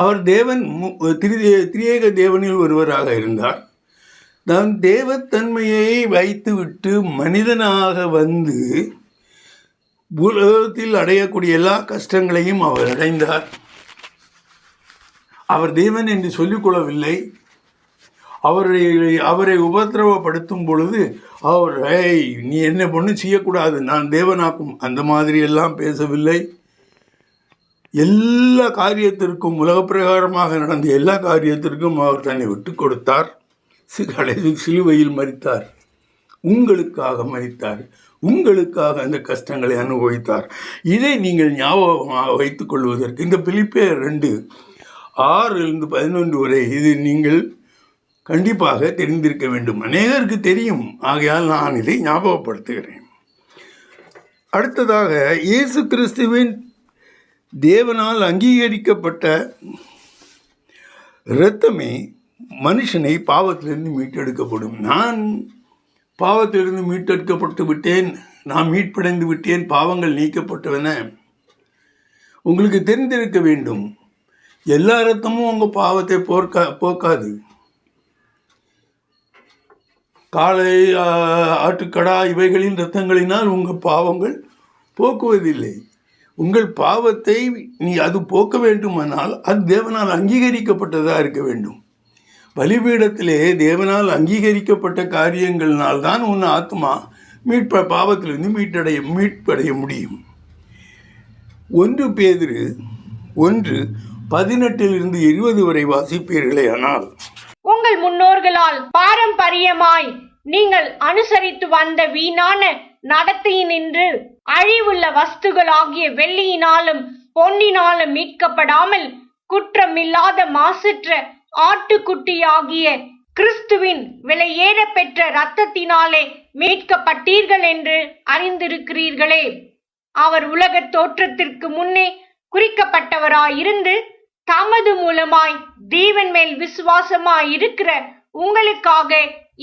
அவர் தேவன் திரியேக தேவனில் ஒருவராக இருந்தார். தான் தேவத்தன்மையை வைத்துவிட்டு மனிதனாக வந்து உலகத்தில் அடையக்கூடிய எல்லா கஷ்டங்களையும் அவர் அடைந்தார். அவர் தேவன் என்று சொல்லிக்கொள்ளவில்லை. அவரை உபத்திரவப்படுத்தும் பொழுது அவர் நீ என்ன பொண்ணு செய்யக்கூடாது, நான் தேவனாக்கும், அந்த மாதிரி எல்லாம் பேசவில்லை. எல்லா காரியத்திற்கும் உலக பிரகாரமாக நடந்த எல்லா காரியத்திற்கும் அவர் தன்னை விட்டு கொடுத்தார். சிலுவையில் மரித்தார், உங்களுக்காக மரித்தார், உங்களுக்காக அந்த கஷ்டங்களை அனுபவித்தார். இதை நீங்கள் ஞாபகமாக வைத்துக் கொள்வதற்கு இந்த பிலிப்பியர் 2:6-11 வரை இது நீங்கள் கண்டிப்பாக தெரிந்திருக்க வேண்டும். அநேகருக்கு தெரியும், ஆகையால் நான் இதை ஞாபகப்படுத்துகிறேன். அடுத்ததாக, இயேசு கிறிஸ்துவின் தேவனால் அங்கீகரிக்கப்பட்ட இரத்தமே மனுஷனை பாவத்திலிருந்து மீட்டெடுக்கப்படும். நான் பாவத்திலிருந்து மீட்டெடுக்கப்பட்டு விட்டேன், நான் மீட்படைந்து விட்டேன், பாவங்கள் நீக்கப்பட்டவன உங்களுக்கு தெரிந்திருக்க வேண்டும். எல்லா இரத்தமும் உங்கள் பாவத்தை போக்காது. காளை, ஆட்டுக்கடா இவைகளின் இரத்தங்களினால் உங்கள் பாவங்கள் போக்குவதில்லை. உங்கள் பாவத்தை அது போக்க வேண்டுமானால் அது தேவனால் அங்கீகரிக்கப்பட்டதாக இருக்க வேண்டும். பலிபீடத்திலே தேவனால் அங்கீகரிக்கப்பட்ட காரியங்கள்னால்தான் உன் ஆத்மா பாவத்திலிருந்து மீட்படைய முடியும். 1 பேதுரு 1:18-20 வரை வாசிப்பீர்களே. ஆனால் உங்கள் முன்னோர்களால் பாரம்பரியமாய் நீங்கள் அனுசரித்து வந்த வீணான நடத்தையினின்று அழிவுள்ள வஸ்துகளாகிய வெள்ளியினாலும் பொன்னினாலும் மீட்கப்படாமல் குற்றமில்லாத மாசற்ற ஆட்டுக்குட்டியாகிய கிறிஸ்துவின் விலையேற பெற்ற இரத்தத்தினாலே மீட்கப்பட்டீர்கள் என்று அறிந்திருக்கிறீர்களே. அவர் உலக தோற்றத்திற்கு முன்னே குறிக்கப்பட்டவராயிருந்து தமது மூலமாய் தேவன் மேல் விசுவாசமாய் இருக்கிற உங்களுக்காக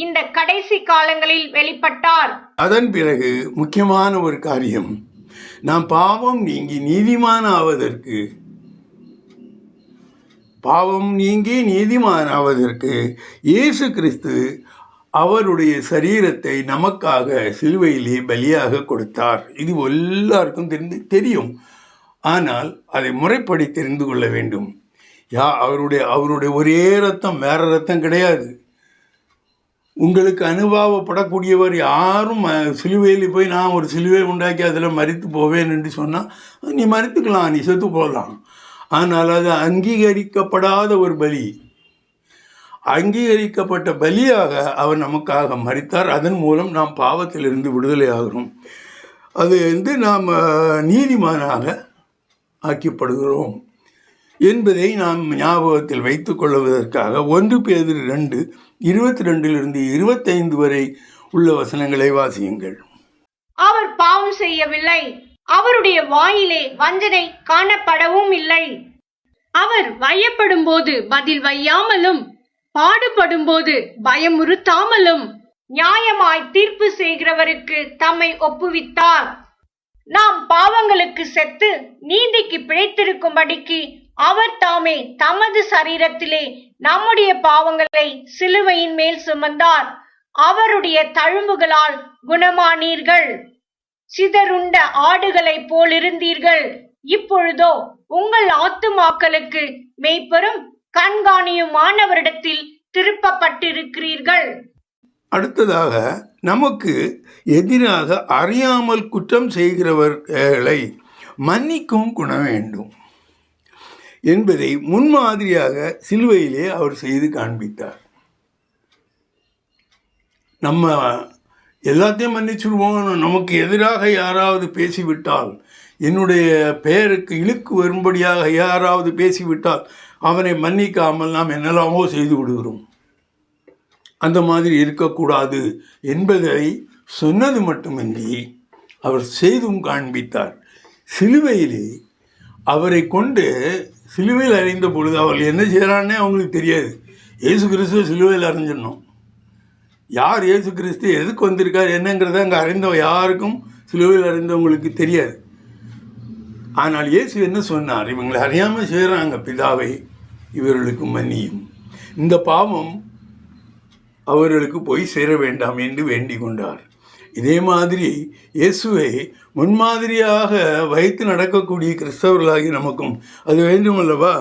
இந்த கடைசி காலங்களில் வெளிப்பட்டார். அதன் பிறகு முக்கியமான ஒரு காரியம், நாம் பாவம் நீங்கி நீதிமானாவதற்கு இயேசு கிறிஸ்து அவருடைய சரீரத்தை நமக்காக சிலுவையிலே பலியாக கொடுத்தார். இது எல்லாருக்கும் தெரியும். ஆனால் அதை முறைப்படி தெரிந்து கொள்ள வேண்டும். அவருடைய ஒரே ரத்தம், வேற ரத்தம் கிடையாது. உங்களுக்கு அனுபவப்படக்கூடியவர் யாரும் சிலுவையில் போய் நான் ஒரு சிலுவை உண்டாக்கி அதில் மரித்து போவேன் என்று சொன்னால் நீ மரித்துக்கலாம், நீ செத்து போகலாம். ஆனால் அது அங்கீகரிக்கப்படாத ஒரு பலி. அங்கீகரிக்கப்பட்ட பலியாக அவர் நமக்காக மரித்தார். அதன் மூலம் நாம் பாவத்திலிருந்து விடுதலை ஆகிறோம். அது நாம் நீதிமானாக ஆக்கப்படுகிறோம் என்பதை நாம் ஞாபகத்தில் வைத்துக் கொள்வதற்காக 1 பேதுரு 2:22-25 வரை உள்ள வசனங்களை வாசியுங்கள். அவர் பாவம் செய்யவில்லை, அவருடைய வாயிலே வஞ்சனை காணப்படவும் இல்லை. அவர் வையப்படும் போது பதில் வையாமலும் பாடுபடும் போது பயமுறுத்தாமலும் நியாயமாய் தீர்ப்பு செய்கிறவருக்கு தம்மை ஒப்புவித்தார். நாம் பாவங்களுக்கு செத்து நீதிக்கு பிழைத்திருக்கும்படிக்கு அவர் தாமே தமது சரீரத்திலே நம்முடைய பாவங்களை சிலுவையின் மேல் சுமந்தார். அவருடைய தழும்புகளால் குணமானீர்கள். சிதறுண்ட ஆடுகளைப் போலிருந்தீர்கள், இப்பொழுதோ உங்கள் ஆத்துமாக்களுக்கு மெய்ப்பெரும் கண்காணியுமானவரிடத்தில் திருப்பப்பட்டிருக்கிறீர்கள். அடுத்ததாக, நமக்கு எதிராக அறியாமல் குற்றம் செய்கிறவர்களை மன்னிக்கும் குணம் வேண்டும் என்பதை முன்மாதிரியாக சிலுவையிலே அவர் செய்து காண்பித்தார். நம்ம எல்லாத்தையும் மன்னிச்சுடுவோம். நமக்கு எதிராக யாராவது பேசிவிட்டால், என்னுடைய பெயருக்கு இழுக்கு வரும்படியாக யாராவது பேசிவிட்டால் அவனை மன்னிக்காமல் நாம் என்னெல்லாமோ செய்து விடுகிறோம். அந்த மாதிரி இருக்கக்கூடாது என்பதை சொன்னது மட்டுமின்றி அவர் செய்தும் காண்பித்தார். சிலுவையிலே அவரை கொண்டு சிலுவையில் அறைந்த பொழுது அவர் என்ன செய்கிறான்னே அவங்களுக்கு தெரியாது. இயேசு கிறிஸ்துவ சிலுவையில் அறைஞ்சிடணும். யார் இயேசு கிறிஸ்து, எதுக்கு வந்திருக்கார் என்னங்கிறத அங்கே அறிந்தவ யாருக்கும் சிலுவையில் அறிந்தவங்களுக்கு தெரியாது. ஆனால் இயேசு என்ன சொன்னார்? இவங்களை அறியாமல் செய்கிறாங்க, பிதாவை இவர்களுக்கு மன்னியும், இந்த பாவம் அவர்களுக்கு போய் சேர வேண்டாம் என்று வேண்டிக் கொண்டார். இதே மாதிரி இயேசுவை முன்மாதிரியாக வைத்து நடக்கக்கூடிய கிறிஸ்தவர்களாகி நமக்கும் அது வேண்டுமல்லவா?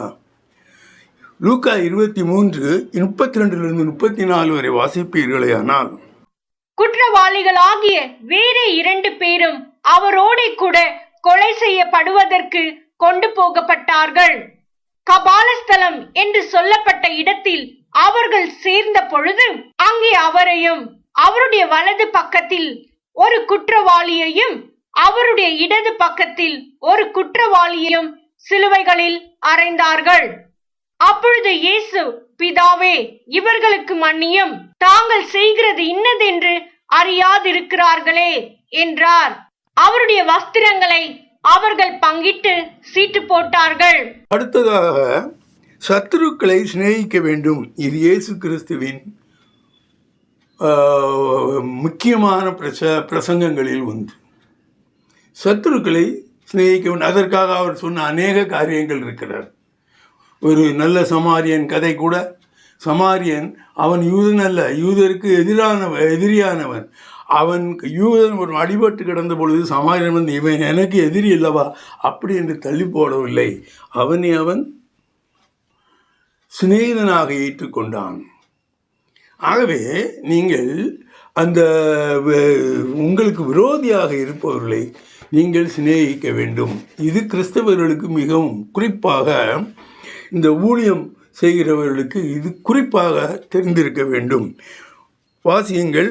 லூக்கா 23:32-34 வரை வாசிப்பீர்களே. ஆனால் குற்றவாளிகளாகிய வேறு 2 பேரும் அவரோட கூட கொலை செய்யப்படுவதற்கு கொண்டு போகப்பட்டார்கள். கபாலஸ்தலம் என்று சொல்லப்பட்ட இடத்தில் அவர்கள் சேர்ந்த பொழுது அங்கே அவரையும் அவருடைய வலது பக்கத்தில் ஒரு குற்றவாளியையும் அவருடைய இடது பக்கத்தில் ஒரு குற்றவாளியையும் சிலுவைகளில் அறைந்தார்கள். அப்பொழுது இயேசு, பிதாவே இவர்களுக்கு மன்னியும், தாங்கள் செய்கிறது இன்னதென்று அறியாதிருக்கிறார்களே என்றார். அவருடைய வஸ்திரங்களை அவர்கள் பங்கிட்டு சீட்டு போட்டார்கள். அடுத்ததாக, சத்துருக்களை சிநேகிக்க வேண்டும். இது இயேசு கிறிஸ்துவின் முக்கியமான பிரசங்கங்களில் ஒன்று. சத்துருக்களை சிநேகிக்க வேண்டும். அதற்காக அவர் சொன்ன அநேக காரியங்கள் இருக்கிறார். ஒரு நல்ல சமாரியன் கதை கூட. சமாரியன் அவன் யூதன் அல்ல, யூதருக்கு எதிரியானவன். அவன் யூதன் ஒரு அடிபட்டு கிடந்த பொழுது சமாரியன் வந்து, இவன் எனக்கு எதிரி இல்லவா அப்படி என்று தள்ளி போடவில்லை. அவனை அவன் சிநேகிதனாக ஏற்றுக்கொண்டான். ஆகவே நீங்கள் அந்த உங்களுக்கு விரோதியாக இருப்பவர்களை நீங்கள் சிநேகிக்க வேண்டும். இது கிறிஸ்தவர்களுக்கு மிகவும் குறிப்பாக, இந்த ஊழியம் செய்கிறவர்களுக்கு இது குறிப்பாக தெரிந்திருக்க வேண்டும். வாசியங்கள்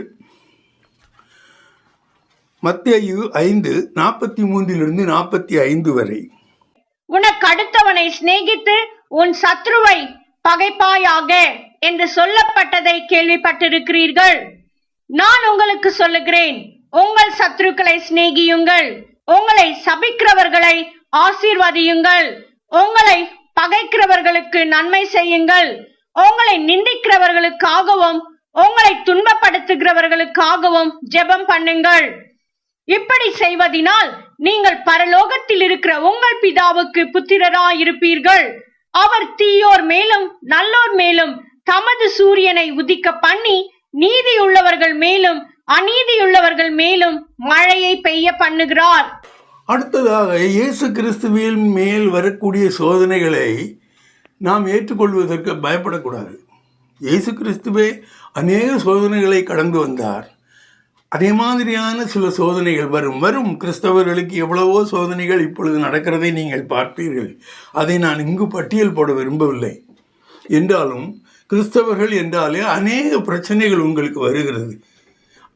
மத்தேயு 5:43-45 வரை. உனக்கு அடுத்தவனை சிநேகித்து உன் சத்ருவை பகைப்பாயாக என்று சொல்லப்பட்டதை கேள்விப்பட்டிருக்கிறீர்கள். நான் உங்களுக்கு சொல்லுகிறேன், உங்கள் சத்துருக்களை சிநேகியுங்கள், உங்களை சபிக்கிறவர்களை ஆசீர்வதியுங்கள், உங்களை பகைக்கிறவர்களுக்கு நன்மை செய்யுங்கள், உங்களை நிந்திக்கிறவர்களுக்காகவும் உங்களை துன்பப்படுத்துகிறவர்களுக்காகவும் ஜெபம் பண்ணுங்கள். இப்படி செய்வதினால் நீங்கள் பரலோகத்தில் இருக்கிற உங்கள் பிதாவுக்கு புத்திரராயிருப்பீர்கள். அவர் தீயோர் மேலும் நல்லோர் மேலும் தமது சூரியனை உதிக்க பண்ணி நீதியுள்ளவர்கள் மேலும் அநீதியுள்ளவர்கள் மேலும் மழையை பெய்ய பண்ணுகிறார். அடுத்ததாக இயேசு கிறிஸ்துவின் மேல் வரக்கூடிய சோதனைகளை நாம் ஏற்றுக்கொள்வதற்கு பயப்படக்கூடாது. இயேசு கிறிஸ்துவே அநேக சோதனைகளை கடந்து வந்தார். அதே மாதிரியான சில சோதனைகள் வரும் கிறிஸ்தவர்களுக்கு எவ்வளவோ சோதனைகள் இப்பொழுது நடக்கிறதை நீங்கள் பார்ப்பீர்கள். அதை நான் இங்கு பட்டியல் போட விரும்பவில்லை. என்றாலும் கிறிஸ்தவர்கள் என்றாலே அநேக பிரச்சனைகள் உங்களுக்கு வருகிறது.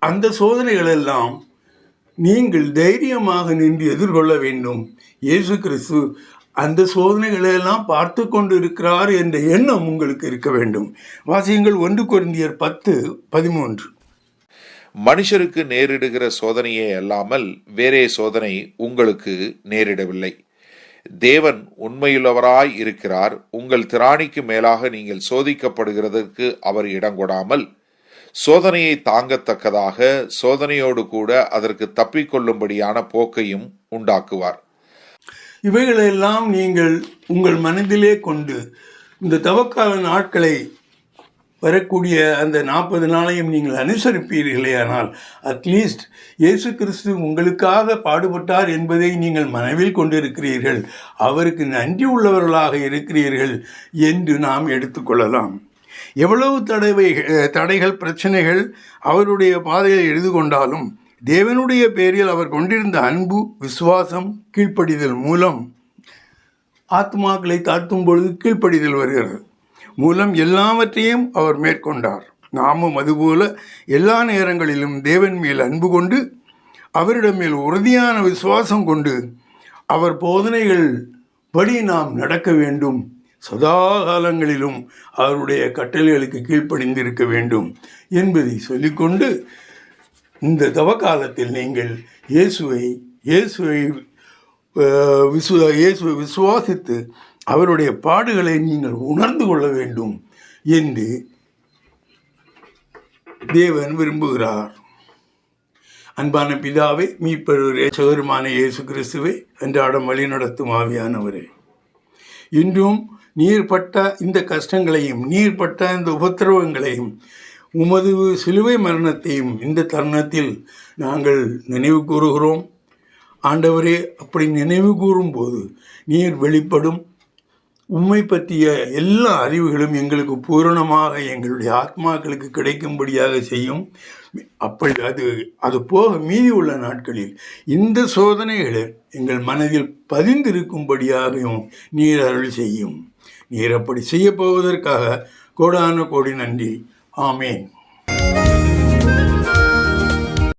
அந்த சோதனைகள் எல்லாம் நீங்கள் தைரியமாக நின்று எதிர்கொள்ள வேண்டும். இயேசு கிறிஸ்து அந்த சோதனைகளெல்லாம் பார்த்து கொண்டு இருக்கிறார் என்ற எண்ணம் உங்களுக்கு இருக்க வேண்டும். வாசியங்கள் 1 கொரிந்தியர் 10:13. மனுஷருக்கு நேரிடுகிற சோதனையே அல்லாமல் வேறே சோதனை உங்களுக்கு நேரிடவில்லை. தேவன் உண்மையுள்ளவராய் இருக்கிறார். உங்கள் திராணிக்கு மேலாக நீங்கள் சோதிக்கப்படுகிறதற்கு அவர் இடங்கொடாமல் சோதனையை தாங்கத்தக்கதாக சோதனையோடு கூட அதற்கு தப்பிக்கொள்ளும்படியான போக்கையும் உண்டாக்குவார். இவைகளெல்லாம் நீங்கள் உங்கள் மனதிலே கொண்டு இந்த தவக்கால நாட்களை வரக்கூடிய அந்த 40 நாளையும் நீங்கள் அனுசரிப்பீர்களே, ஆனால் அட்லீஸ்ட் இயேசு கிறிஸ்து உங்களுக்காக பாடுபட்டார் என்பதை நீங்கள் மனதில் கொண்டிருக்கிறீர்கள், அவருக்கு நன்றி உள்ளவர்களாக இருக்கிறீர்கள் என்று நாம் எடுத்துக்கொள்ளலாம். எவ்வளவு தடைகள் பிரச்சனைகள் அவருடைய பாதையில் எழுது கொண்டாலும் தேவனுடைய பேரில் அவர் கொண்டிருந்த அன்பு, விசுவாசம், கீழ்ப்படிதல் மூலம் ஆத்மாக்களை தாழ்த்தும் பொழுது கீழ்ப்படிதல் வருகிறது மூலம் எல்லாவற்றையும் அவர் மேற்கொண்டார். நாமும் அதுபோல எல்லா நேரங்களிலும் தேவன் மேல் அன்பு கொண்டு அவரிடம் மேல் உறுதியான விசுவாசம் கொண்டு அவர் போதனைகள் படி நாம் நடக்க வேண்டும். சதா காலங்களிலும் அவருடைய கட்டளைகளுக்கு கீழ்ப்படிந்திருக்க வேண்டும் என்பதை சொல்லிக்கொண்டு இந்த தவக்காலத்தில் நீங்கள் இயேசுவை விசுவாசித்து அவருடைய பாடுகளை நீங்கள் உணர்ந்து கொள்ள வேண்டும் என்று தேவன் விரும்புகிறார். அன்பான பிதாவே, மீட்பர் சகோதரமான இயேசு கிறிஸ்துவை அன்றாடம் வழி நடத்தும் ஆவியானவரே, இன்றும் நீர்பட்ட இந்த கஷ்டங்களையும் நீர்பட்ட இந்த உபத்திரவங்களையும் உமது சிலுவை மரணத்தையும் இந்த தருணத்தில் நாங்கள் நினைவு கூறுகிறோம். ஆண்டவரே, அப்படி நினைவு கூறும்போது நீர் வெளிப்படும் உம்மை பற்றிய எல்லா அறிவுகளும் எங்களுக்கு பூரணமாக எங்களுடைய ஆத்மாக்களுக்கு கிடைக்கும்படியாக செய்யும். அப்படி அது போக மீதி உள்ள நாட்களில் இந்த சோதனைகளை எங்கள் மனதில் பதிந்திருக்கும்படியாகவும் நீர் அருள் செய்யும். நீர் அப்படி செய்ய போவதற்காக கோடான கோடி நன்றி. ஆமேன்.